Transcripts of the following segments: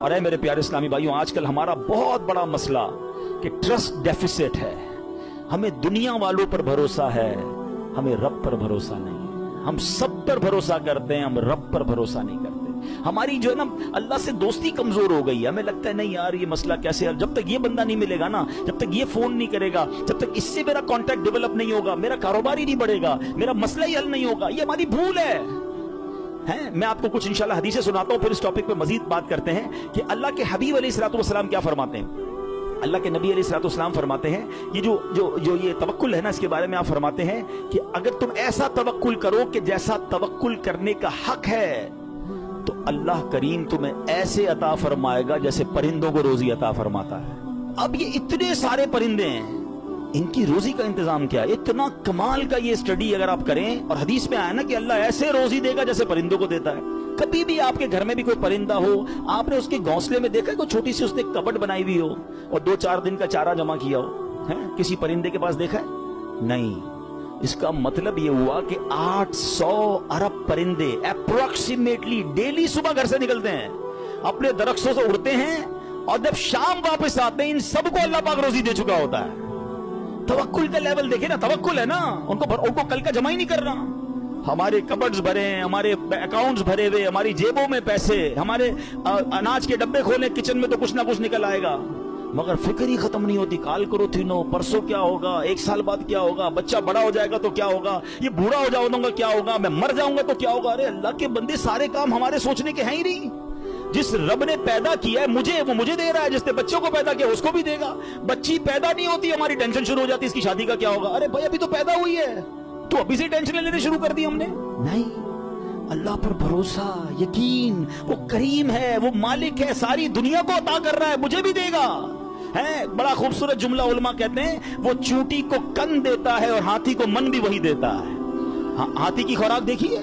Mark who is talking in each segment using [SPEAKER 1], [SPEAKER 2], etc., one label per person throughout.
[SPEAKER 1] اور اے میرے پیارے اسلامی بھائیوں، آج کل ہمارا بہت بڑا مسئلہ کہ ٹرسٹ ڈیفیسٹ ہے. ہمیں دنیا والوں پر بھروسہ ہے، ہمیں رب پر بھروسہ نہیں. ہم سب پر بھروسہ کرتے ہیں، ہم رب پر بھروسہ نہیں کرتے. ہماری جو ہے نا اللہ سے دوستی کمزور ہو گئی ہے. ہمیں لگتا ہے نہیں یار یہ مسئلہ کیسے، جب تک یہ بندہ نہیں ملے گا نا، جب تک یہ فون نہیں کرے گا، جب تک اس سے میرا کانٹیکٹ ڈیولپ نہیں ہوگا، میرا کاروبار ہی نہیں بڑھے گا، میرا مسئلہ ہی حل نہیں ہوگا. یہ ہماری بھول ہے. میں آپ کو کچھ انشاءاللہ حدیثیں سناتا ہوں، پھر اس ٹاپک پہ مزید بات کرتے ہیں کہ اللہ کے حبیب علیہ الصلوۃ والسلام کیا فرماتے ہیں. اللہ کے نبی علیہ الصلوۃ والسلام فرماتے ہیں، یہ جو یہ توکل ہے نا، اس کے بارے میں آپ فرماتے ہیں کہ اگر تم ایسا توکل کرو کہ جیسا توکل کرنے کا حق ہے، تو اللہ کریم تمہیں ایسے عطا فرمائے گا جیسے پرندوں کو روزی عطا فرماتا ہے. اب یہ اتنے سارے پرندے ہیں، ان کی روزی کا انتظام کیا ہے؟ اتنا کمال کا یہ سٹڈی اگر آپ کریں، اور حدیث میں آیا نا کہ اللہ ایسے روزی دے گا جیسے پرندوں کو دیتا ہے. کبھی بھی آپ کے گھر میں بھی کوئی پرندہ ہو، آپ نے اس کے گھونسلے میں دیکھا کوئی چھوٹی سی اس نے کبٹ بنائی ہوئی ہو اور 2-4 دن کا چارہ جمع کیا ہو؟ کسی پرندے کے پاس دیکھا ہے؟ نہیں. اس کا مطلب یہ ہوا کہ 800 ارب پرندے اپروکسیمیٹلی ڈیلی صبح گھر سے نکلتے ہیں، اپنے درختوں سے اڑتے ہیں، اور جب شام واپس آتے ہیں ان سب کو اللہ پاک روزی دے چکا ہوتا ہے. توکل کا لیول دیکھیں نا، توکل ہے نا، ان کو کل کا جمع ہی نہیں کر رہا. ہمارے کبڈز بھرے ہیں، ہمارے اکاؤنٹس بھرے ہوئے، ہماری جیبوں میں پیسے، ہمارے اناج کے ڈبے کھولے کچن میں تو کچھ نہ کچھ نکل آئے گا، مگر فکر ہی ختم نہیں ہوتی. کال کرو تھینو، پرسوں کیا ہوگا، 1 سال بعد کیا ہوگا، بچہ بڑا ہو جائے گا تو کیا ہوگا، یہ بوڑھا ہو جاؤں گا کیا ہوگا، میں مر جاؤں گا تو کیا ہوگا. ارے اللہ کے بندے، سارے کام ہمارے سوچنے کے ہیں ہی نہیں. جس رب نے پیدا کیا ہے مجھے، وہ مجھے دے رہا ہے. جس نے بچوں کو پیدا کیا اس کو بھی دے گا. بچی پیدا نہیں ہوتی، ہماری ٹینشن شروع ہو جاتی اس کی شادی کا کیا ہوگا. ارے بھائی ابھی تو پیدا ہوئی ہے، تو ابھی سے ٹینشن لینے شروع کر دی ہم نے. نہیں، اللہ پر بھروسہ، یقین. وہ کریم ہے، وہ مالک ہے، ساری دنیا کو عطا کر رہا ہے، مجھے بھی دے گا. بڑا خوبصورت جملہ علماء کہتے ہیں، وہ چونٹی کو کن دیتا ہے اور ہاتھی کو من بھی وہی دیتا ہے. ہاتھی کی خوراک دیکھیے،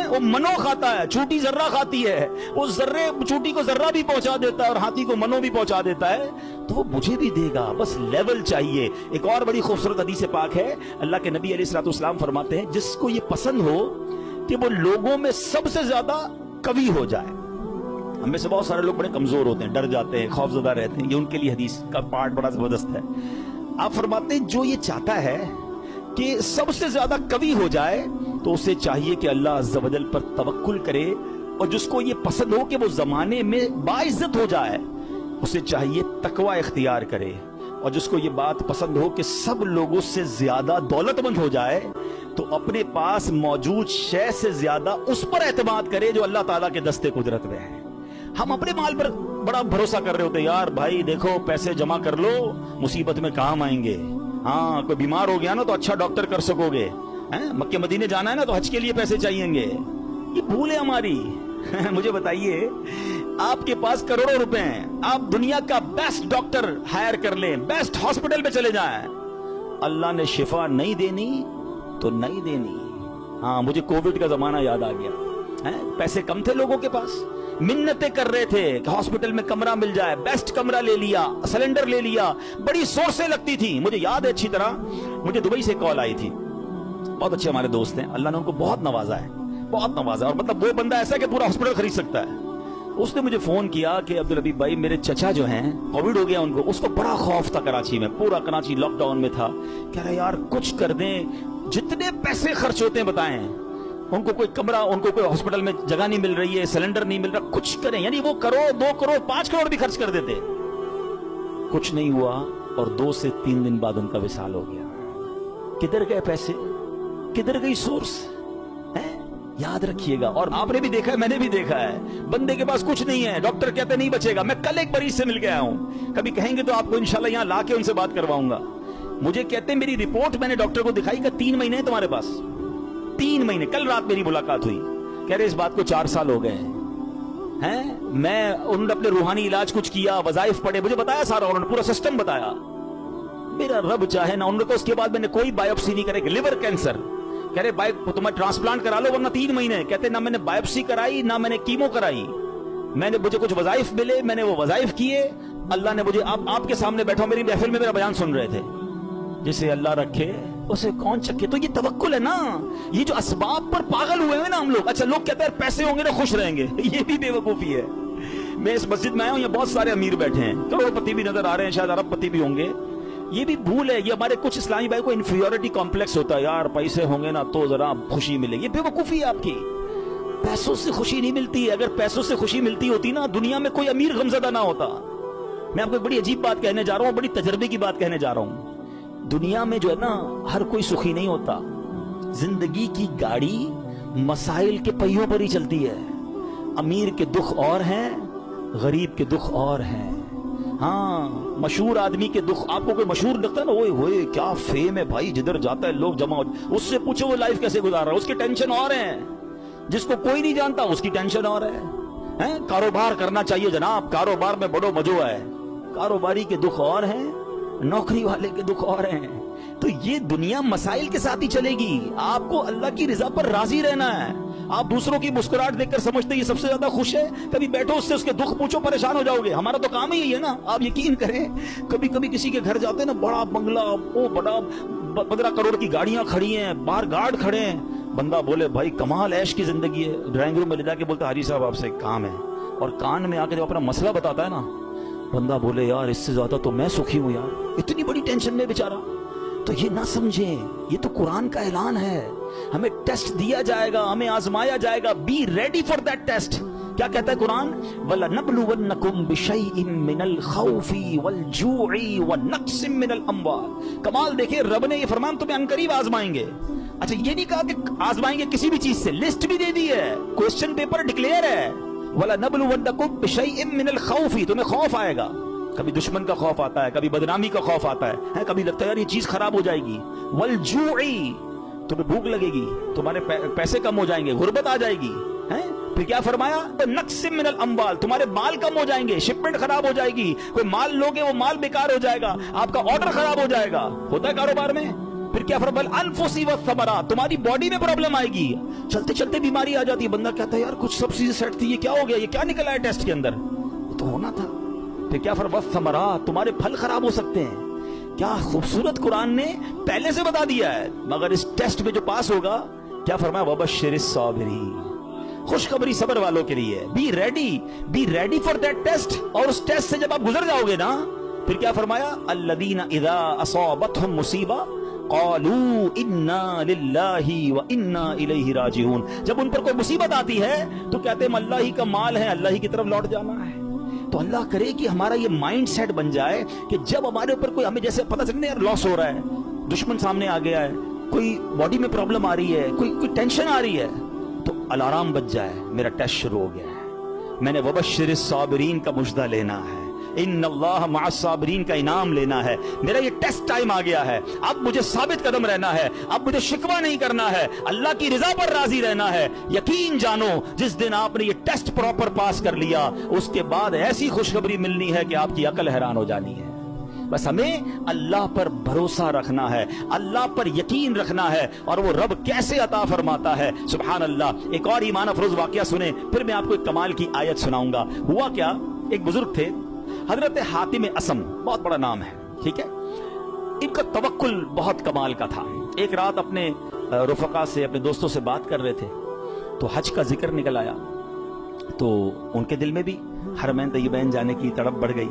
[SPEAKER 1] وہ منو کھاتا ہے، چونٹی ذرہ کھاتی ہے. وہ ذرے چونٹی کو ذرہ بھی پہنچا دیتا ہے اور ہاتھی کو منو بھی پہنچا دیتا ہے. تو وہ مجھے بھی دے گا، بس لیول چاہیے. ایک اور بڑی خوبصورت حدیث پاک ہے، اللہ کے نبی علیہ الصلوۃ والسلام فرماتے ہیں، جس کو یہ پسند ہو کہ وہ لوگوں میں سب سے زیادہ قوی ہو جائے. ہم میں سے بہت سارے لوگ بڑے کمزور ہوتے ہیں، ڈر جاتے ہیں، خوف زدہ رہتے ہیں. یہ ان کے لیے حدیث کا پارٹ بڑا زبردست ہے. آپ فرماتے ہیں جو یہ چاہتا ہے کہ سب سے زیادہ قوی ہو جائے تو اسے چاہیے کہ اللہ عز و جل پر توکل کرے. اور جس کو یہ پسند ہو کہ وہ زمانے میں باعزت ہو جائے، اسے چاہیے تقوی اختیار کرے. اور جس کو یہ بات پسند ہو کہ سب لوگوں سے زیادہ دولت مند ہو جائے، تو اپنے پاس موجود شے سے زیادہ اس پر اعتماد کرے جو اللہ تعالیٰ کے دستے قدرت میں ہے. ہم اپنے مال پر بڑا بھروسہ کر رہے ہوتے، یار بھائی دیکھو پیسے جمع کر لو، مصیبت میں کام آئیں گے. ہاں کوئی بیمار ہو گیا نا تو اچھا ڈاکٹر کر سکو گے، مکہ مدینے جانا ہے نا تو حج کے لیے پیسے چاہیے گے. یہ بھول ہے ہماری. مجھے بتائیے، آپ کے پاس کروڑوں روپے ہیں، آپ دنیا کا بیسٹ ڈاکٹر ہائر کر لیں، بیسٹ ہاسپٹل میں چلے جائیں، اللہ نے شفا نہیں دینی تو نہیں دینی. ہاں مجھے کووڈ کا زمانہ یاد آ گیا. پیسے کم تھے لوگوں کے پاس، منتیں کر رہے تھے کہ ہاسپٹل میں کمرہ مل جائے، بیسٹ کمرہ لے لیا، سلنڈر لے لیا، بڑی سورسیں لگتی تھی. مجھے یاد ہے اچھی طرح، مجھے دبئی سے کال آئی تھی. بہت اچھے ہمارے دوست ہیں، اللہ نے ان کو بہت نوازا ہے، بہت نوازا ہے. اور مطلب وہ بندہ ایسا ہے کہ پورا ہاسپٹل خرید سکتا ہے. اس نے مجھے فون کیا کہ عبدالحبیب بھائی میرے چچا جو ہیں کووڈ ہو گیا ان کو. اس کو بڑا خوف تھا کراچی میں، پورا کراچی لاک ڈاؤن میں تھا. کہہ رہا یار کچھ کر دیں، جتنے پیسے خرچ ہوتے ہیں بتائیں. ان کو کوئی کمرہ، ان کو کوئی ہاسپٹل میں جگہ نہیں مل رہی ہے، سلنڈر نہیں مل رہا، کچھ کریں. یعنی وہ کروڑ 2 کروڑ 5 کروڑ بھی خرچ کر دیتے. کچھ نہیں ہوا اور 2 سے 3 دن بعد ان کا وصال ہو گیا. کدھر گئے پیسے، کدھر گئی سورس؟ یاد رکھیے گا. اور آپ نے بھی دیکھا ہے، میں نے بھی دیکھا ہے، بندے کے پاس کچھ نہیں ہے، ڈاکٹر کہتے نہیں بچے گا. میں کل ایک مریض سے مل کے آیا ہوں، کبھی کہیں گے تو آپ کو انشاءاللہ یہاں لا کے ان سے بات کرواؤں گا. مجھے کہتے ہیں میری رپورٹ میں نے ڈاکٹر کو دکھائی کہ 3 مہینے ہیں تمہارے پاس، 3 مہینے. کل رات میری ملاقات ہوئی، کہہ رہے اس بات کو 4 سال ہو گئے ہیں. میں انہوں نے اپنے روحانی علاج کچھ کیا، وظائف پڑھے، مجھے بتایا سارا، انہوں نے پورا سسٹم بتایا. میرا رب چاہے نا، انہوں نے کہا اس کے بعد میں نے کوئی بایوپسی نہیں کرے، لیور کینسر. کہہ رہے تمہیں ٹرانسپلانٹ کرا لو ورنہ 3 مہینے. کہتے نہ میں نے بایوپسی کرائی نہ میں نے کیمو کرائی. مجھے کچھ وظائف ملے، میں نے وہ وظائف کیے. اللہ نے مجھے، آپ کے سامنے بیٹھا میری محفل میں میرا بیان سن رہے تھے. جسے اللہ رکھے اسے کون چکے. تو یہ توکل ہے نا. یہ جو اسباب پر پاگل ہوئے ہیں نا ہم لوگ. اچھا لوگ کہتے ہیں پیسے ہوں گے تو خوش رہیں گے، یہ بھی بے وقوفی ہے. میں اس مسجد میں آیا ہوں، یہ بہت سارے امیر بیٹھے ہیں، کروڑ پتی بھی نظر آ رہے ہیں، شاید ارب پتی بھی ہوں گے. یہ بھی بھول ہے، یہ ہمارے کچھ اسلامی بھائی کو انفیریورٹی کمپلیکس ہوتا ہے، یار پیسے ہوں گے نا تو ذرا خوشی ملے گی. یہ بے وقوفی ہے آپ کی. پیسوں سے خوشی نہیں ملتی. اگر پیسوں سے خوشی ملتی ہوتی نا، دنیا میں کوئی امیر غمزدہ نہ ہوتا. میں آپ کو ایک بڑی عجیب بات کہنے جا رہا ہوں، بڑی تجربے کی بات کہنے جا رہا ہوں. دنیا میں جو ہے نا، ہر کوئی سخی نہیں ہوتا. زندگی کی گاڑی مسائل کے پہیوں پر ہی چلتی ہے. امیر کے دکھ اور ہیں، غریب کے دکھ اور ہیں. ہاں، مشہور آدمی کے دکھ، آپ کو کوئی مشہور لگتا ہے نا، اوئے ہوئے کیا فیم ہے بھائی، جدھر جاتا ہے لوگ جمع ہو، اس سے پوچھو وہ لائف کیسے گزار رہا ہے، اس کی ٹینشن اور ہیں. جس کو کوئی نہیں جانتا اس کی ٹینشن اور ہے. کاروبار کرنا چاہیے جناب، کاروبار میں بڑو مزو ہے. کاروباری کے دکھ اور ہیں، نوکری والے کے دکھ اور ہیں. تو یہ دنیا مسائل کے ساتھ ہی چلے گی. آپ کو اللہ کی رضا پر راضی رہنا ہے. آپ دوسروں کی مسکراہٹ دیکھ کر سمجھتے ہیں یہ سب سے زیادہ خوش ہے، کبھی بیٹھو اس کے دکھ پوچھو، پریشان ہو جاؤ گے. ہمارا تو کام ہی یہی ہے نا. آپ یقین کریں، کبھی کبھی کسی کے گھر جاتے ہیں نا، بڑا بنگلہ، وہ بڑا 15 کروڑ کی گاڑیاں کھڑی ہیں، باہر گارڈ کھڑے ہیں. بندہ بولے بھائی کمال عیش کی زندگی ہے. ڈرائنگ روم میں لے جا کے بولتا حاجی صاحب آپ سے ایک کام ہے، اور کان میں آ کے جب اپنا مسئلہ بتاتا ہے نا، بندہ بولے یار اس سے زیادہ تو میں سخی ہوں یار، اتنی بڑی ٹینشن میں بیچارہ. تو یہ نہ سمجھیں، یہ تو قرآن کا اعلان ہے. ہمیں ٹیسٹ دیا جائے گا، ہمیں آزمایا جائے گا. Be ready for that test. کیا کہتا ہے قرآن؟ وَلَنَبْلُوَنَّكُمْ بِشَيْءٍ مِّنَ الْخَوْفِ وَالْجُوعِ وَنَقْصٍ مِّنَ الْأَمْوَالِ. کمال دیکھیں، رب نے یہ فرمان تمہیں عنقریب آزمائیں گے. اچھا یہ نہیں کہا کہ آزمائیں گے کسی بھی چیز سے، لسٹ بھی دے دی ہے، کوسچن پیپر ڈکلیئر ہے. وَلَنَبْلُوَنَّكُمْ بِشَيْءٍ مِّنَ الْخَوْفِ. تمہیں خوف آئے گا، کبھی دشمن کا خوف آتا ہے، کبھی بدنامی کا خوف آتا ہے، کبھی لگتا ہے یار یہ چیز خراب ہو جائے گی. والجوع، تمہیں بھوک لگے گی، تمہارے پیسے کم ہو جائیں گے، غربت آ جائے گی. پھر کیا فرمایا؟ نقص من الاموال، تمہارے مال کم ہو جائیں گے، شپمنٹ خراب ہو جائے گی، کوئی مال لوگے وہ مال بیکار ہو جائے گا، آپ کا آرڈر خراب ہو جائے گا. ہوتا ہے کاروبار میں. پھر کیا فرمایا؟ انفسی والثمرات، تمہاری باڈی میں پرابلم آئے گی، چلتے چلتے بیماری آ جاتی ہے. بندہ کہتا ہے یار کچھ سب چیزیں سیٹ تھی، یہ کیا ہو گیا، یہ کیا نکلا ہے ٹیسٹ کے اندر، وہ تو ہونا تھا. پھر کیا فرمایا؟ والثمرات، تمہارے پھل خراب ہو سکتے ہیں. کیا خوبصورت قرآن نے پہلے سے بتا دیا ہے. مگر اس ٹیسٹ میں جو پاس ہوگا، کیا فرمایا؟ وبشر الصابرین، خوشخبری صبر والوں کے لیے. Be ready for that test. اور اس ٹیسٹ سے جب آپ گزر جاؤ گے نا، پھر کیا فرمایا؟ الذین اذا اصابتهم مصیبہ قالوا انا للہ وانا الیہ راجعون. جب ان پر کوئی مصیبت آتی ہے تو کہتے ہیں ہم اللہ ہی کا مال ہے، اللہ ہی کی طرف لوٹ جانا ہے. تو اللہ کرے کہ ہمارا یہ مائنڈ سیٹ بن جائے کہ جب ہمارے اوپر کوئی، ہمیں جیسے پتہ چلے یار لاس ہو رہا ہے، دشمن سامنے آ گیا ہے، کوئی باڈی میں پرابلم آ رہی ہے، کوئی ٹینشن آ رہی ہے، تو الارم بج جائے، میرا ٹیسٹ شروع ہو گیا ہے، میں نے وبشر الصابرین کا مجدہ لینا ہے، ان اللہ مع الصابرین کا انعام لینا ہے. میرا یہ ٹیسٹ ٹائم آ گیا ہے، اب مجھے ثابت قدم رہنا ہے، اب مجھے شکوہ نہیں کرنا ہے، اللہ کی رضا پر راضی رہنا ہے. یقین جانو جس دن آپ نے یہ ٹیسٹ پراپر پاس کر لیا، اس کے بعد ایسی خوشخبری ملنی ہے کہ آپ کی عقل حیران ہو جانی ہے. بس ہمیں اللہ پر بھروسہ رکھنا ہے، اللہ پر یقین رکھنا ہے، اور وہ رب کیسے عطا فرماتا ہے. سبحان اللہ. ایک اور ایمان افروز واقعہ سنیں، پھر میں آپ کو ایک کمال کی آیت سناؤں گا. ہوا کیا، ایک بزرگ تھے حضرت حاتم اسم، بہت بڑا نام ہے، ٹھیک ہے. ان کا توکل بہت کمال کا تھا. ایک رات اپنے رفقا سے، اپنے دوستوں سے بات کر رہے تھے تو حج کا ذکر نکل آیا، تو ان کے دل میں بھی حرمین طیبین جانے کی تڑپ بڑھ گئی.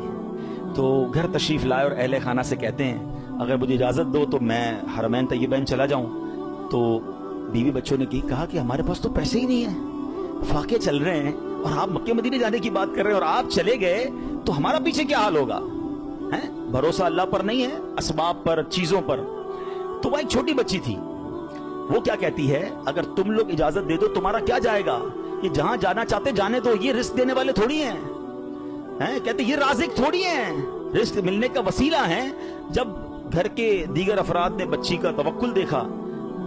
[SPEAKER 1] تو گھر تشریف لائے اور اہل خانہ سے کہتے ہیں اگر مجھے اجازت دو تو میں حرمین طیبین چلا جاؤں. تو بیوی بچوں نے کہا کہ ہمارے پاس تو پیسے ہی نہیں ہیں، فاقے چل رہے ہیں، اور آپ مکہ مدینے جانے کی بات کر رہے ہیں، اور آپ چلے گئے تو ہمارا پیچھے کیا حال ہوگا. بھروسہ اللہ پر نہیں ہے، اسباب پر، چیزوں پر. تو وہ ایک چھوٹی بچی تھی، وہ کیا کہتی ہے، اگر تم لوگ اجازت دے دو تمہارا کیا جائے گا، یہ جہاں جانا چاہتے جانے دو، یہ رزق دینے والے تھوڑی ہیں. کہتے یہ رازق تھوڑی ہیں، رزق ملنے کا وسیلہ ہیں. جب گھر کے دیگر افراد نے بچی کا توکل دیکھا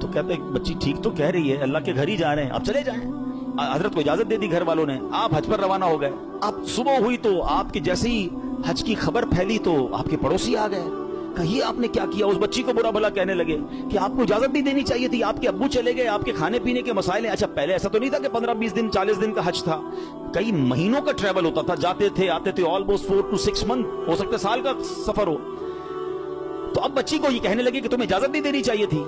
[SPEAKER 1] تو کہتے بچی ٹھیک تو کہہ رہی ہے، اللہ کے گھر ہی جا رہے ہیں، آپ چلے جائیں. حضرت کو اجازت دے دی گھر والوں نے، آپ حج پر روانہ ہو گئے. اب صبح ہوئی تو آپ کی جیسے ہی حج کی خبر پھیلی تو آپ کے پڑوسی آ گئے، کہیے آپ نے کیا کیا. اس بچی کو برا بھلا کہنے لگے کہ آپ کو اجازت بھی دینی چاہیے تھی، آپ کے ابو چلے گئے، آپ کے کھانے پینے کے مسائل ہیں. اچھا پہلے ایسا تو نہیں تھا کہ 15-20 دن 40 دن کا حج تھا، کئی مہینوں کا ٹریول ہوتا تھا، جاتے تھے آتے تھے، آلموسٹ 4 to 6 month، ہو سکتا ہے سال کا سفر ہو. تو اب بچی کو یہ کہنے لگے کہ تمہیں اجازت نہیں دینی چاہیے تھی.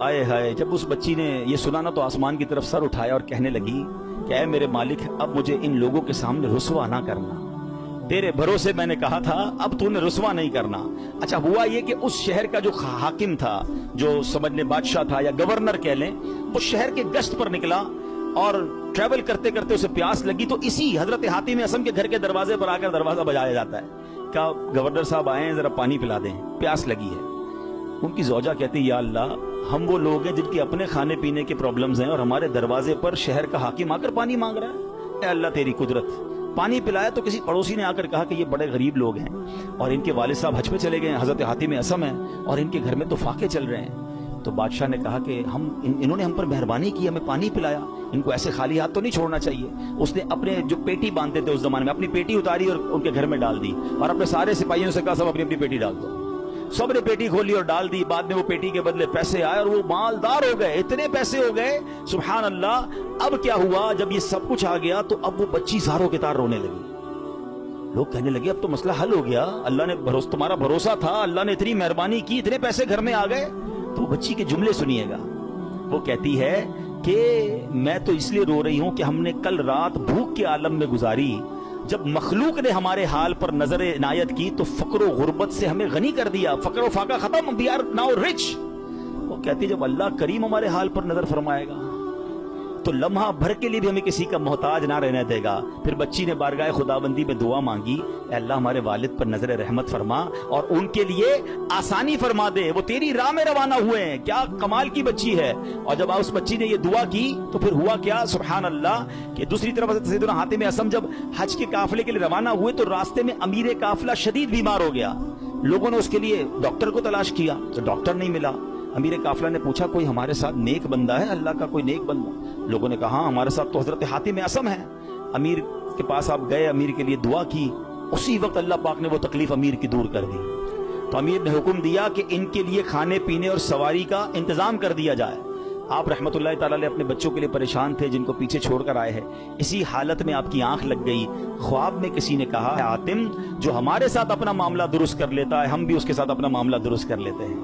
[SPEAKER 1] آئے ہائے، جب اس بچی نے یہ سنا نا تو آسمان کی طرف سر اٹھایا اور کہنے لگی کہ اے میرے مالک اب مجھے ان لوگوں کے سامنے رسوا نہ کرنا، تیرے بھروسے میں نے کہا تھا اب تو نے رسوا نہیں کرنا۔ اچھا ہوا یہ کہ اس شہر کا جو حاکم تھا، جو سمجھ لیں بادشاہ تھا یا گورنر کہہ لیں، اس شہر کے گشت پر نکلا اور ٹریول کرتے کرتے اسے پیاس لگی، تو اسی حضرت حاتم اصم کے گھر کے دروازے پر آ کر دروازہ بجایا جاتا ہے کہ گورنر صاحب آئے ہیں ذرا پانی پلا دیں، پیاس لگی ہے۔ ان کی زوجہ کہتی یا اللہ ہم وہ لوگ ہیں جن کے اپنے کھانے پینے کے پرابلمز ہیں اور ہمارے دروازے پر شہر کا حاکم آ کر پانی مانگ رہا ہے، اے اللہ تیری قدرت۔ پانی پلایا تو کسی پڑوسی نے آ کر کہا کہ یہ بڑے غریب لوگ ہیں اور ان کے والد صاحب حج پہ چلے گئے ہیں، حضرت حاتم اصم ہیں، اور ان کے گھر میں تو فاقے چل رہے ہیں۔ تو بادشاہ نے کہا کہ انہوں نے ہم پر مہربانی کی، ہمیں پانی پلایا، ان کو ایسے خالی ہاتھ تو نہیں چھوڑنا چاہیے۔ اس نے اپنے جو پیٹی باندھتے تھے اس زمانے میں اپنی پیٹی اتاری اور ان کے گھر میں ڈال دی، اور اپنے سارے سپاہیوں سے کہا سب اپنی اپنی پیٹی ڈال دو۔ سب نے پیٹی کھولی اور ڈال دی۔ بعد میں وہ پیٹی کے بدلے پیسے آئے اور وہ مالدار ہو گئے، اتنے پیسے ہو گئے سبحان اللہ۔ اب کیا ہوا جب یہ سب کچھ آ گیا تو اب وہ بچی زاروں کے تار رونے لگی۔ لوگ کہنے لگے اب تو مسئلہ حل ہو گیا، اللہ نے تمہارا بھروسہ تھا، اللہ نے اتنی مہربانی کی، اتنے پیسے گھر میں آ گئے۔ تو بچی کے جملے سنیے گا، وہ کہتی ہے کہ میں تو اس لیے رو رہی ہوں کہ ہم نے کل رات بھوک کے عالم میں گزاری، جب مخلوق نے ہمارے حال پر نظر عنایت کی تو فقر و غربت سے ہمیں غنی کر دیا، فقر و فاقہ ختم، we are now rich۔ وہ کہتی جب اللہ کریم ہمارے حال پر نظر فرمائے گا تو لمحہ بھر کے لیے بھی ہمیں کسی کا محتاج نہ رہنے دے گا۔ پھر بچی نے بارگاہ خداوندی میں دعا مانگی، اے اللہ ہمارے والد پر نظر رحمت فرما اور ان کے لیے آسانی فرما دے، وہ تیری راہ میں روانہ ہوئے ہیں۔ کیا کمال کی بچی ہے۔ اور جب اس بچی نے یہ دعا کی تو پھر ہوا کیا سبحان اللہ کہ دوسری طرف سیدنا حاتم اصم جب حج کے قافلے کے لیے روانہ ہوئے تو راستے میں امیر قافلہ شدید بیمار ہو گیا۔ لوگوں نے اس کے لیے ڈاکٹر کو تلاش کیا تو ڈاکٹر نہیں ملا۔ امیر قافلہ نے پوچھا کوئی ہمارے ساتھ نیک بندہ ہے، اللہ کا کوئی نیک بندہ؟ لوگوں نے کہا ہاں ہمارے ساتھ تو حضرت حاتم اصم ہے۔ امیر کے پاس آپ گئے، امیر کے لیے دعا کی، اسی وقت اللہ پاک نے وہ تکلیف امیر کی دور کر دی۔ تو امیر نے حکم دیا کہ ان کے لیے کھانے پینے اور سواری کا انتظام کر دیا جائے۔ آپ رحمت اللہ تعالی علیہ اپنے بچوں کے لیے پریشان تھے جن کو پیچھے چھوڑ کر آئے ہیں۔ اسی حالت میں آپ کی آنکھ لگ گئی، خواب میں کسی نے کہا حاتم جو ہمارے ساتھ اپنا معاملہ درست کر لیتا ہے ہم بھی اس کے ساتھ اپنا معاملہ درست کر لیتے ہیں۔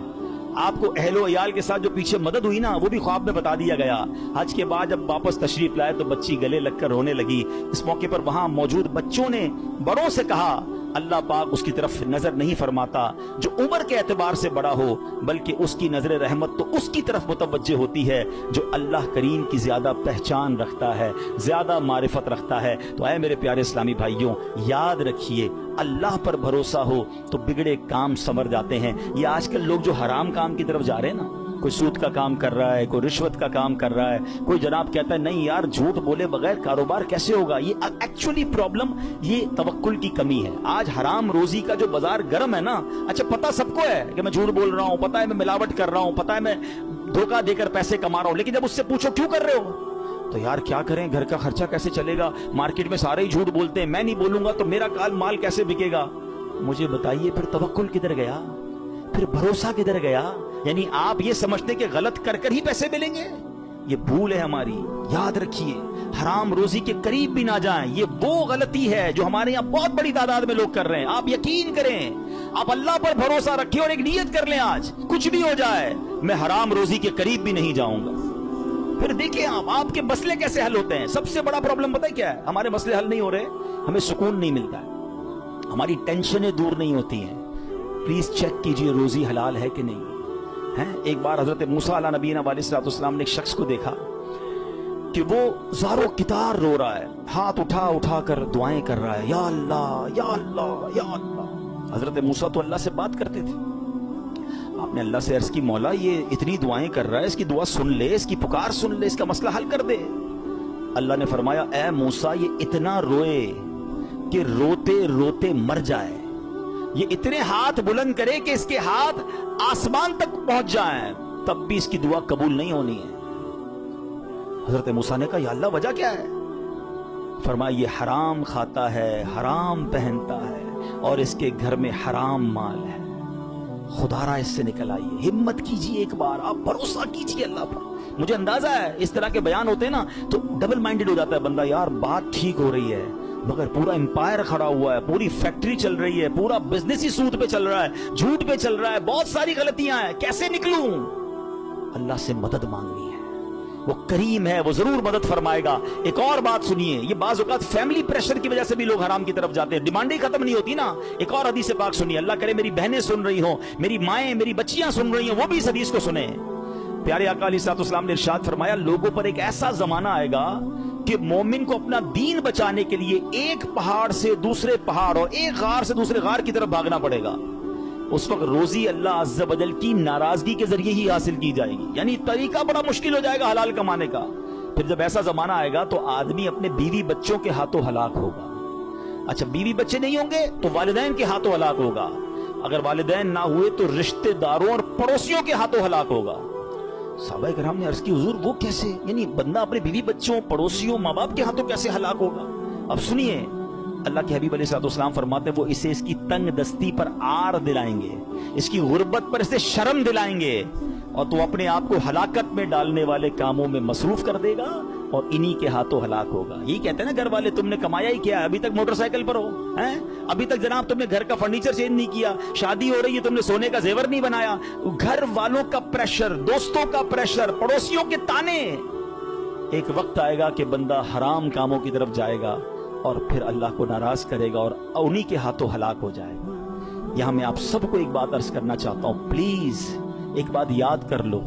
[SPEAKER 1] آپ کو اہل و عیال کے ساتھ جو پیچھے مدد ہوئی نا وہ بھی خواب میں بتا دیا گیا۔ حج کے بعد جب واپس تشریف لائے تو بچی گلے لگ کر رونے لگی۔ اس موقع پر وہاں موجود بچوں نے بڑوں سے کہا اللہ پاک اس کی طرف نظر نہیں فرماتا جو عمر کے اعتبار سے بڑا ہو، بلکہ اس کی نظر رحمت تو اس کی طرف متوجہ ہوتی ہے جو اللہ کریم کی زیادہ پہچان رکھتا ہے، زیادہ معرفت رکھتا ہے۔ تو اے میرے پیارے اسلامی بھائیوں یاد رکھیے اللہ پر بھروسہ ہو تو بگڑے کام سنور جاتے ہیں۔ یہ آج کل لوگ جو حرام کام کی طرف جا رہے ہیں نا، کوئی سود کا کام کر رہا ہے، کوئی رشوت کا کام کر رہا ہے، کوئی جناب کہتا ہے نہیں یار جھوٹ بولے بغیر کاروبار کیسے ہوگا، یہ ایکچولی پرابلم یہ توکل کی کمی ہے۔ آج حرام روزی کا جو بازار گرم ہے نا، اچھا پتہ سب کو ہے کہ میں جھوٹ بول رہا ہوں، پتہ ہے میں ملاوٹ کر رہا ہوں، پتہ ہے میں دھوکہ دے کر پیسے کما رہا ہوں، لیکن جب اس سے پوچھو کیوں کر رہے ہو تو یار کیا کریں، گھر کا خرچہ کیسے چلے گا، مارکیٹ میں سارے ہی جھوٹ بولتے ہیں، میں نہیں بولوں گا تو میرا مال کیسے بکے گا۔ مجھے بتائیے پھر توکل کدھر گیا، پھر بھروسہ کدھر گیا؟ یعنی آپ یہ سمجھتے کہ غلط کر کر ہی پیسے ملیں گے، یہ بھول ہے ہماری۔ یاد رکھیے حرام روزی کے قریب بھی نہ جائیں، یہ وہ غلطی ہے جو ہمارے یہاں بہت بڑی تعداد میں لوگ کر رہے ہیں۔ آپ یقین کریں، آپ اللہ پر بھروسہ رکھیں اور ایک نیت کر لیں آج کچھ بھی ہو جائے میں حرام روزی کے قریب بھی نہیں جاؤں گا۔ پھر دیکھیں آپ کے مسئلے کیسے حل ہوتے ہیں۔ سب سے بڑا پرابلم پتہ ہے کیا ہے؟ ہمارے مسئلے حل نہیں ہو رہے، ہمیں سکون نہیں ملتا ہے، ہماری ٹینشنیں دور نہیں ہوتی ہیں۔ پلیز چیک کیجئے روزی حلال ہے کہ نہیں ہے۔ ایک بار حضرت موسیٰ علیہ نبینا علیہ الصلوۃ والسلام نے ایک شخص کو دیکھا کہ وہ زاروں کتار رو رہا ہے، ہاتھ اٹھا اٹھا کر دعائیں کر رہا ہے، یا اللہ یا اللہ یا اللہ۔ حضرت موسیٰ تو اللہ سے بات کرتے تھے، آپ نے اللہ سے عرض کی مولا یہ اتنی دعائیں کر رہا ہے، اس کی دعا سن لے، اس کی پکار سن لے، اس کا مسئلہ حل کر دے۔ اللہ نے فرمایا اے موسیٰ یہ اتنا روئے کہ روتے روتے مر جائے، یہ اتنے ہاتھ بلند کرے کہ اس کے ہاتھ آسمان تک پہنچ جائیں، تب بھی اس کی دعا قبول نہیں ہونی ہے۔ حضرت موسیٰ نے کہا یا اللہ وجہ کیا ہے؟ فرمایا یہ حرام کھاتا ہے، حرام پہنتا ہے اور اس کے گھر میں حرام مال ہے، خدا را اس سے نکل آئیے۔ ہمت کیجئے، ایک بار آپ بھروسہ کیجئے اللہ پر۔ مجھے اندازہ ہے اس طرح کے بیان ہوتے ہیں نا تو ڈبل مائنڈڈ ہو جاتا ہے بندہ، یار بات ٹھیک ہو رہی ہے مگر پورا امپائر کھڑا ہوا ہے، پوری فیکٹری چل رہی ہے، پورا بزنس ہی سود پہ چل رہا ہے، جھوٹ پہ چل رہا ہے، بہت ساری غلطیاں ہیں، کیسے نکلوں؟ اللہ سے مدد مانگنی ہے۔ وہ کریم ہے, وہ ضرور مدد فرمائے گا. ایک اور بات سنیے, یہ بعض اوقات فیملی پریشر کی وجہ سے بھی لوگ حرام کی طرف جاتے ہیں, ڈیمانڈیں ختم نہیں ہوتی نا. ایک اور حدیث پاک سنیے, اللہ کرے میری بہنیں سن رہی ہوں, میری مائیں, میری بچیاں سن رہی ہیں, وہ بھی اس حدیث کو سنیں. پیارے آقا علیہ الصلوۃ والسلام نے ارشاد فرمایا, لوگوں پر ایک ایسا زمانہ آئے گا کہ مومن کو اپنا دین بچانے کے لیے ایک پہاڑ سے دوسرے پہاڑ اور ایک غار سے دوسرے غار کی طرف بھاگنا پڑے گا. اس وقت روزی اللہ عز و جل کی ناراضگی کے ذریعے ہی حاصل کی جائے گی, یعنی طریقہ بڑا مشکل ہو جائے گا حلال کمانے کا. پھر جب ایسا زمانہ آئے گا تو آدمی اپنے بیوی بچوں کے ہاتھوں ہلاک ہوگا. اچھا, بیوی بچے نہیں ہوں گے تو والدین کے ہاتھوں ہلاک ہوگا. اگر والدین نہ ہوئے تو رشتہ داروں اور پڑوسیوں کے ہاتھوں ہلاک ہوگا. صحابہ کرام نے عرض کی, حضور وہ کیسے, یعنی بندہ اپنے بیوی بچوں, پڑوسیوں, ماں باپ کے ہاتھوں کیسے ہلاک ہوگا؟ اب سنیے, اللہ کے حبیب علیہ الصلوۃ والسلام فرماتے ہیں, وہ اسے اس کی تنگ دستی پر عار دلائیں گے, اس کی غربت پر اسے شرم دلائیں گے, اور تو اپنے آپ کو ہلاکت میں ڈالنے والے کاموں میں مصروف کر دے گا اور انہی کے ہاتھوں ہلاک ہوگا. یہی کہتے ہیں نا گھر والے, تم نے کمایا ہی کیا, ابھی تک موٹر سائیکل پر ہو, ابھی تک جناب تم نے گھر کا فرنیچر چینج نہیں کیا, شادی ہو رہی ہے تم نے سونے کا زیور نہیں بنایا. گھر والوں کا پریشر, دوستوں کا پریشر, پڑوسیوں کے تانے. ایک وقت آئے گا کہ بندہ حرام کاموں کی طرف جائے گا اور پھر اللہ کو ناراض کرے گا اور انہی کے ہاتھوں ہلاک ہو جائے گا. یہاں میں آپ سب کو ایک بات عرض کرنا چاہتا ہوں, پلیز ایک بات یاد کر لو,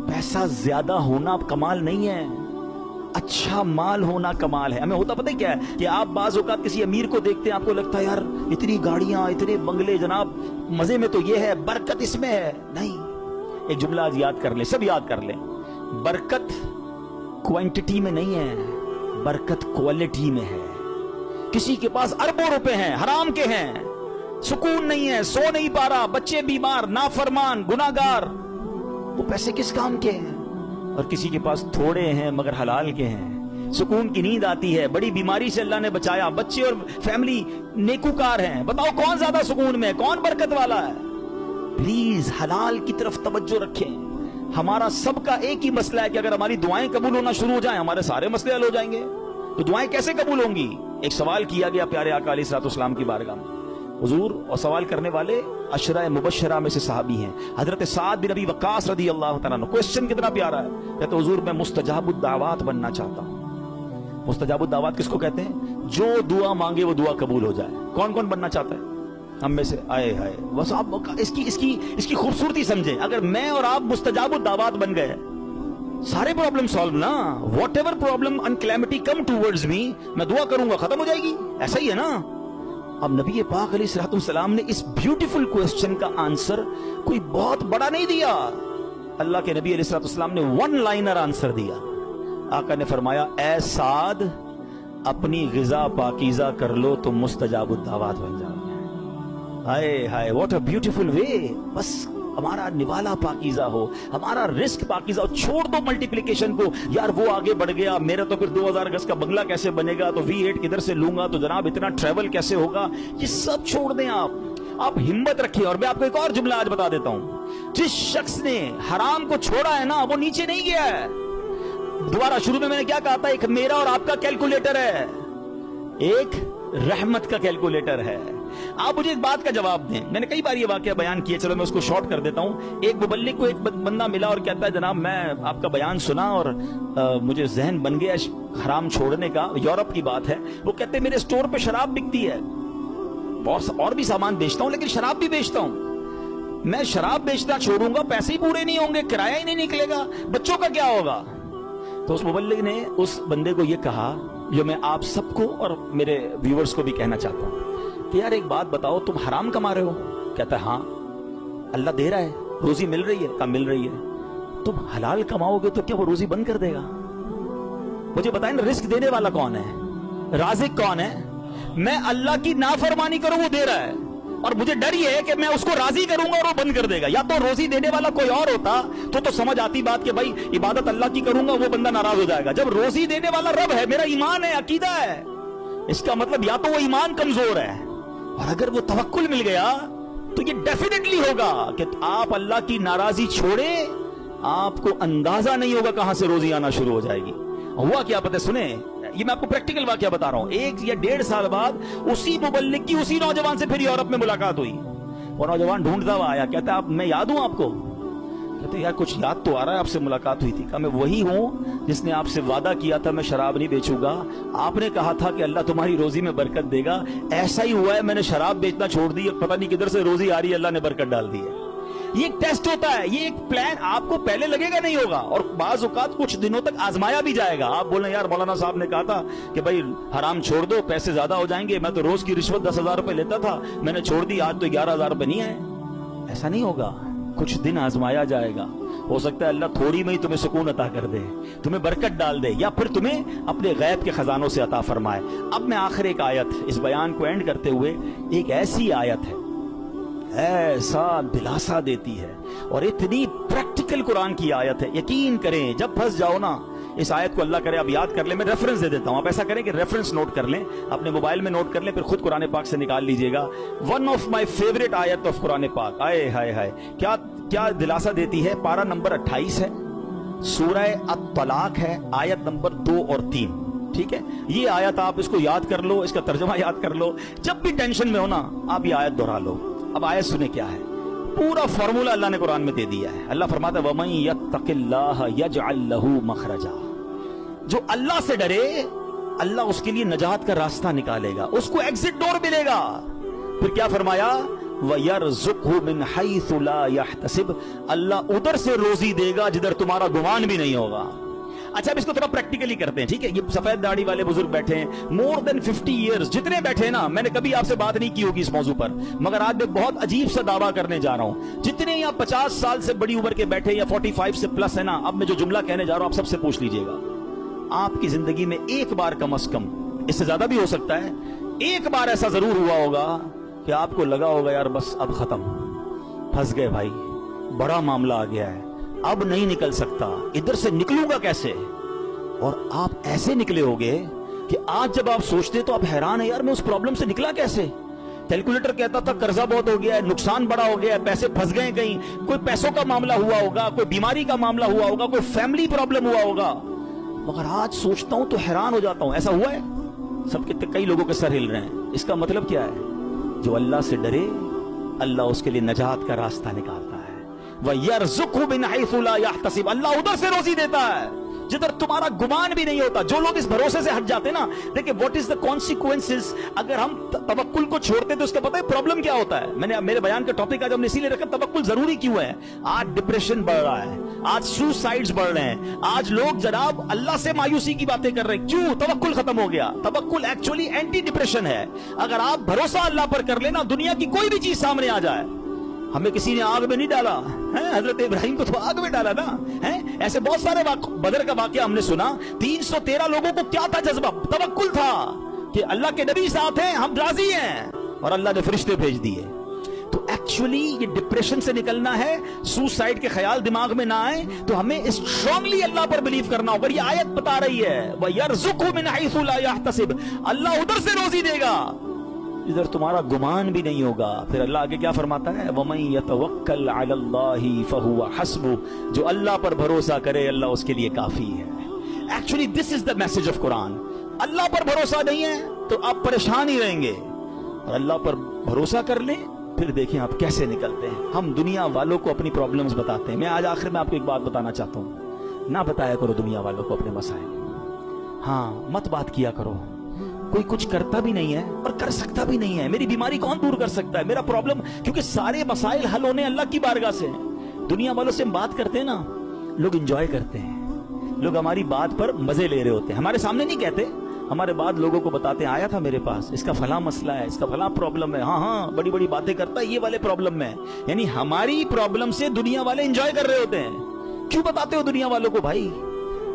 [SPEAKER 1] پیسہ زیادہ ہونا کمال نہیں ہے, اچھا مال ہونا کمال ہے. ہمیں ہوتا پتہ کیا ہے کہ آپ بعض اوقات کسی امیر کو دیکھتے ہیں, آپ کو لگتا ہے یار اتنی گاڑیاں, اتنے بنگلے, جناب مزے میں تو یہ ہے, برکت اس میں ہے. نہیں, ایک جملہ آج یاد کر لیں, سب یاد کر لیں, برکت کوانٹٹی میں نہیں ہے, برکت کوالٹی میں ہے. کسی کے پاس اربوں روپے ہیں, حرام کے ہیں, سکون نہیں ہے, سو نہیں پا رہا, بچے بیمار, نافرمان, گناہگار, وہ پیسے کس کام کے ہیں؟ اور کسی کے پاس تھوڑے ہیں مگر حلال کے ہیں, سکون کی نیند آتی ہے, بڑی بیماری سے اللہ نے بچایا, بچے اور فیملی نیکوکار ہیں. بتاؤ کون زیادہ سکون میں ہے, کون برکت والا ہے؟ پلیز حلال کی طرف توجہ رکھیں. ہمارا سب کا ایک ہی مسئلہ ہے کہ اگر ہماری دعائیں قبول ہونا شروع ہو جائیں ہمارے سارے مسئلے حل ہو جائیں گے. تو دعائیں کیسے قبول ہوں گی؟ ایک سوال کیا گیا پیارے آقا علیہ الصلوۃ والسلام کی بارگاہ میں, حضور, اور سوال کرنے والے عشرہ مبشرہ میں سے صحابی ہیں, حضرت سعد بن ابی وقاص رضی اللہ تعالیٰ عنہ. کوسچن کتنا پیارا ہے, کہتے حضور میں مستجاب الدعوات بننا چاہتا ہوں. مستجاب الدعوات کس کو کہتے ہیں؟ جو دعا مانگے وہ دعا قبول ہو جائے. کون کون بننا چاہتا ہے ہم میں سے؟ آئے ہائے, بس آپ اس کی خوبصورتی سمجھیں. اگر میں اور آپ مستجاب الدعوات بن گئے, سارے پرابلم سالو نا, whatever problem and calamity come towards me, میں دعا کروں گا ختم ہو جائے گی. ایسا ہی ہے نا. اب نبی پاک علیہ الصلوۃ والسلام نے اس بیوٹیفل کوسچن کا آنسر کوئی بہت بڑا نہیں دیا. اللہ کے نبی علیہ الصلوۃ والسلام نے ون لائنر آنسر دیا. آقا نے فرمایا, اے سعد, اپنی غذا پاکیزہ کر لو تو مستجاب الدعوات بن جاؤ گے. ہائے ہائے, واٹ اے بیوٹیفل وے. بس ہمارا نوالا پاکیزہ ہو, ہمارا رزق پاکیزہ ہو. چھوڑ دو ملٹیپلیکیشن کو, یار وہ آگے بڑھ گیا, میرا تو پھر 2000 گز کا بنگلہ کیسے بنے گا, تو V8 کدھر سے لوں گا, تو جناب اتنا ٹریول کیسے ہوگا. یہ سب چھوڑ دیں آپ ہمت رکھیں. اور میں آپ کو ایک اور جملہ آج بتا دیتا ہوں, جس شخص نے حرام کو چھوڑا ہے نا وہ نیچے نہیں گیا ہے. دوبارہ شروع میں نے کیا کہا تھا, ایک میرا اور آپ کا کیلکولیٹر ہے, ایک رحمت کا کیلکولیٹر ہے. آپ مجھے ایک بات کا جواب دیں. میں نے کئی بار یہ واقعہ بیان کیا, چلو میں اس کو شارٹ کر دیتا ہوں. ایک مبلغ کو ایک بندہ ملا اور کہتا ہے, جناب میں آپ کا بیان سنا اور مجھے ذہن بن گیا حرام چھوڑنے کا. یورپ کی بات ہے. وہ کہتے ہیں میرے اسٹور پہ شراب بکتی ہے, اور بھی سامان بیچتا ہوں, لیکن شراب بھی بیچتا ہوں. میں شراب بیچنا چھوڑوں گا, پیسے ہی پورے نہیں ہوں گے, کرایہ ہی نہیں نکلے گا, بچوں کا کیا ہوگا. تو اس مبلغ نے اس بندے کو یہ کہا جو میں آپ سب کو اور میرے ویورز کو بھی کہنا چاہتا ہوں, کہ یار ایک بات بتاؤ, تم حرام کما رہے ہو؟ کہتا ہے ہاں. اللہ دے رہا ہے, روزی مل رہی ہے؟ کہا مل رہی ہے. تم حلال کماؤ گے تو کیا وہ روزی بند کر دے گا؟ مجھے بتائیں نا, رزق دینے والا کون ہے, رازق کون ہے؟ میں اللہ کی نافرمانی کروں وہ دے رہا ہے, اور مجھے ڈر یہ ہے کہ میں اس کو راضی کروں گا اور وہ بند کر دے گا. یا تو روزی دینے والا کوئی اور ہوتا تو سمجھ آتی بات کہ بھائی عبادت اللہ کی کروں گا, وہ بندہ ناراض ہو جائے گا. جب روزی دینے والا رب ہے, میرا ایمان ہے, عقیدہ ہے, اس کا مطلب یا تو وہ ایمان کمزور ہے, اور اگر وہ توکل مل گیا تو یہ ڈیفینیٹلی ہوگا کہ آپ اللہ کی ناراضی چھوڑے, آپ کو اندازہ نہیں ہوگا کہاں سے روزی آنا شروع ہو جائے گی. ہوا کیا پتہ, سنیں, یہ میں آپ کو پریکٹیکل واقعہ بتا رہا ہوں. 1 یا 1.5 سال بعد اسی مبلغ کی اسی نوجوان سے پھر یورپ میں ملاقات ہوئی. وہ نوجوان ڈھونڈتا ہوا آیا, کہتا ہے میں یاد ہوں آپ کو. کہتے یار کچھ یاد تو آ رہا ہے آپ سے ملاقات ہوئی تھی. کہا میں وہی ہوں جس نے آپ سے وعدہ کیا تھا میں شراب نہیں بیچوں گا. آپ نے کہا تھا کہ اللہ تمہاری روزی میں برکت دے گا. ایسا ہی ہوا ہے, میں نے شراب بیچنا چھوڑ دی, پتہ نہیں کدھر سے روزی آ رہی ہے, اللہ نے برکت ڈال دی ہے. یہ ایک ٹیسٹ ہوتا ہے, یہ ایک پلان آپ کو پہلے لگے گا نہیں ہوگا, اور بعض اوقات کچھ دنوں تک آزمایا بھی جائے گا. آپ بولیں یار مولانا صاحب نے کہا تھا کہ بھائی حرام چھوڑ دو, پیسے زیادہ ہو جائیں گے, میں تو روز کی رشوت 10,000 روپے لیتا تھا, میں نے چھوڑ دی, آج تو 11,000 روپے نہیں آئے. ایسا نہیں ہوگا, کچھ دن آزمایا جائے گا. ہو سکتا ہے اللہ تھوڑی میں ہی تمہیں سکون عطا کر دے, تمہیں برکت ڈال دے, یا پھر تمہیں اپنے غیب کے خزانوں سے عطا فرمائے. اب میں آخر ایک آیت اس بیان کو اینڈ کرتے ہوئے, ایک ایسی آیت ہے ایسا دلاسا دیتی ہے اور اتنی پریکٹیکل قرآن کی آیت ہے. یقین کریں جب پھنس جاؤ نا اس آیت کو, اللہ کرے آپ یاد کر لیں, میں ریفرنس دے دیتا ہوں, آپ ایسا کریں کہ ریفرنس نوٹ کر لیں, اپنے موبائل میں نوٹ کر لیں, پھر خود قرآن پاک سے نکال لیجئے گا. ون آف مائی فیوریٹ آیت آف قرآن پاک. آئے ہائے ہائے, کیا دلاسا دیتی ہے. پارہ نمبر 28 ہے, سورہ الطلاق ہے, آیت نمبر 2 اور 3. ٹھیک ہے, یہ آیت آپ اس کو یاد کر لو, اس کا ترجمہ یاد کر لو, جب بھی ٹینشن میں ہو نا آپ یہ آیت دہرا لو. اب آیت سنیں کیا ہے, پورا فارمولا اللہ نے قرآن میں دے دیا ہے. اللہ فرماتا ہے وَمَن يَتَّقِ اللَّهَ يَجْعَلْ لَهُ مَخْرَجًا, جو اللہ سے ڈرے اللہ اس کے لیے نجات کا راستہ نکالے گا, اس کو ایگزٹ ڈور ملے گا. پھر کیا فرمایا, وَيَرْزُقْهُ مِنْ حَيْثُ لَا يَحْتَسِبْ, اللہ ادھر سے روزی دے گا جدھر تمہارا گمان بھی نہیں ہوگا. اچھا اب اس کو تھوڑا پریکٹیکلی کرتے ہیں. ٹھیک ہے, یہ سفید داڑھی والے بزرگ بیٹھے ہیں, مور دین 50 ایئرز جتنے بیٹھے ہیں نا, میں نے کبھی آپ سے بات نہیں کی ہوگی اس موضوع پر, مگر آج میں بہت عجیب سا دعویٰ کرنے جا رہا ہوں. جتنے یا 50 سال سے بڑی عمر کے بیٹھے یا 45 سے پلس ہے نا, اب میں جو جملہ کہنے جا رہا ہوں آپ سب سے پوچھ لیجئے گا, آپ کی زندگی میں ایک بار کم از کم, اس سے زیادہ بھی ہو سکتا ہے, ایک بار ایسا ضرور ہوا ہوگا کہ آپ کو لگا ہوگا یار بس اب ختم, پھنس گئے بھائی, بڑا معاملہ آ گیا ہے, اب نہیں نکل سکتا, ادھر سے نکلوں گا کیسے. اور آپ ایسے نکلے ہوگے کہ آج جب آپ سوچتے تو آپ حیران ہیں, یار میں اس پرابلم سے نکلا کیسے. کیلکولیٹر کہتا تھا قرضہ بہت ہو گیا ہے, نقصان بڑا ہو گیا ہے, پیسے پھنس گئے کہیں, کوئی پیسوں کا معاملہ ہوا ہوگا, کوئی بیماری کا معاملہ ہوا ہوگا, کوئی فیملی پرابلم ہوا ہوگا. مگر آج سوچتا ہوں تو حیران ہو جاتا ہوں, ایسا ہوا ہے. سب کے کئی لوگوں کے سر ہل رہے ہیں. اس کا مطلب کیا ہے, جو اللہ سے ڈرے اللہ اس کے لیے نجات کا راستہ نکالتا ہے. وَيَرْزُقْهُ مِنْ حَيْثُ لَا يَحْتَسِبْ, اللہ ادھر سے روزی دیتا ہے جدھر تمہارا گمان بھی نہیں ہوتا. جو لوگ اس بھروسے سے ہٹ جاتے نا, دیکھیں واٹ از دا کانسیکوینسز, اگر ہم توکل کو چھوڑتے تو اس کا پتہ ہے پرابلم کیا ہوتا ہے. میں نے میرے بیان کا ٹاپک آج ہم نے اسی لیے رکھا توکل ضروری کیوں ہے. آج ڈپریشن بڑھ رہا ہے, آج سوسائڈز بڑھ رہے ہیں, آج لوگ جناب اللہ سے مایوسی کی باتیں کر رہے ہیں. کیوں, توکل ختم ہو گیا. توکل ایکچولی اینٹی ڈپریشن ہے. اگر آپ بھروسہ اللہ پر کر لینا, دنیا کی کوئی بھی چیز سامنے آ جائے. ہمیں کسی نے آگ میں نہیں ڈالا, حضرت ابراہیم کو تو آگ میں ڈالا نا. ایسے بہت سارے بدر کا واقعہ ہم نے سنا. 313 لوگوں کو کیا تھا جذبہ, توکل تھا کہ اللہ کے نبی ساتھ ہیں, ہم راضی ہیں, اور اللہ نے فرشتے بھیج دیے. تو ایکچولی یہ ڈپریشن سے نکلنا ہے, سوسائڈ کے خیال دماغ میں نہ آئے, تو ہمیں اسٹرانگلی اللہ پر بلیو کرنا ہوگا. یہ آیت بتا رہی ہے وَيَرْزُقْهُ مِنْ حَيْثُ لَا يَحْتَسِبْ, اللہ ادھر سے روزی دے گا ادھر تمہارا گمان بھی نہیں ہوگا. پھر اللہ آگے کیا فرماتا ہے, وَمَن يَتَوَكَّلْ عَلَى اللَّهِ فَهُوَ حَسْبُهُ, جو اللہ پر بھروسہ کرے اللہ اس کے لیے کافی ہے. Actually this is the message of Quran. اللہ پر بھروسہ نہیں ہے تو آپ پریشان ہی رہیں گے, اور اللہ پر بھروسہ کر لیں پھر دیکھیں آپ کیسے نکلتے ہیں. ہم دنیا والوں کو اپنی پرابلمز بتاتے ہیں. میں آج آخر میں آپ کو ایک بات بتانا چاہتا ہوں, نہ بتایا کرو دنیا والوں کو اپنے مسائل. ہاں مت بات کیا کرو, کوئی کچھ کرتا بھی نہیں ہے اور کر سکتا بھی نہیں ہے. میری بیماری کون دور کر سکتا ہے, میرا پرابلم, کیونکہ سارے مسائل حل ہونے اللہ کی بارگاہ سے ہیں. دنیا والوں سے ہم بات کرتے ہیں نا, لوگ انجوائے کرتے ہیں, لوگ ہماری بات پر مزے لے رہے ہوتے ہیں. ہمارے سامنے نہیں کہتے, ہمارے بعد لوگوں کو بتاتے ہیں آیا تھا میرے پاس, اس کا فلاں مسئلہ ہے, اس کا فلاں پرابلم ہے, ہاں بڑی بڑی باتیں کرتا ہے یہ والے پرابلم میں. یعنی ہماری پرابلم سے دنیا والے انجوائے کر رہے ہوتے ہیں. کیوں بتاتے ہو دنیا والوں کو بھائی,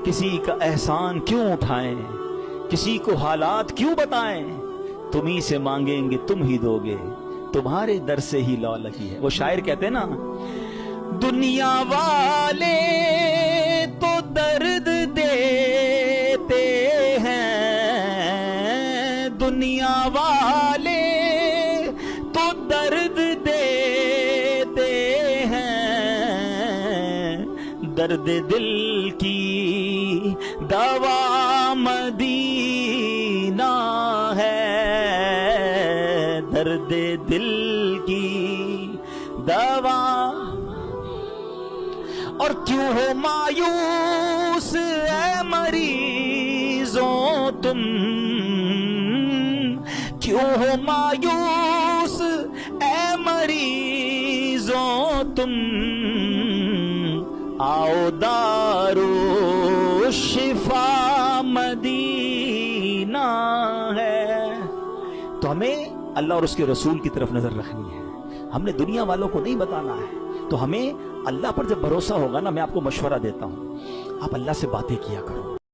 [SPEAKER 1] کسی کا احسان کیوں اٹھائیں, کسی کو حالات کیوں بتائیں, تمہیں سے مانگیں گے تم ہی دو گے, تمہارے در سے ہی لو لگی ہے. وہ شاعر کہتے ہیں نا, دنیا والے تو درد دیتے ہیں, دنیا والے تو درد دیتے ہیں, درد دل کی دوا مدینہ ہے, درد دل کی دوا. اور کیوں ہو مایوس اے مریضوں تم، کیوں ہو مایوس اے مریضوں تم، آؤ دارو شفا مدینہ ہے۔ تو ہمیں اللہ اور اس کے رسول کی طرف نظر رکھنی ہے، ہم نے دنیا والوں کو نہیں بتانا ہے۔ تو ہمیں اللہ پر جب بھروسہ ہوگا نا، میں آپ کو مشورہ دیتا ہوں، آپ اللہ سے باتیں کیا کرو،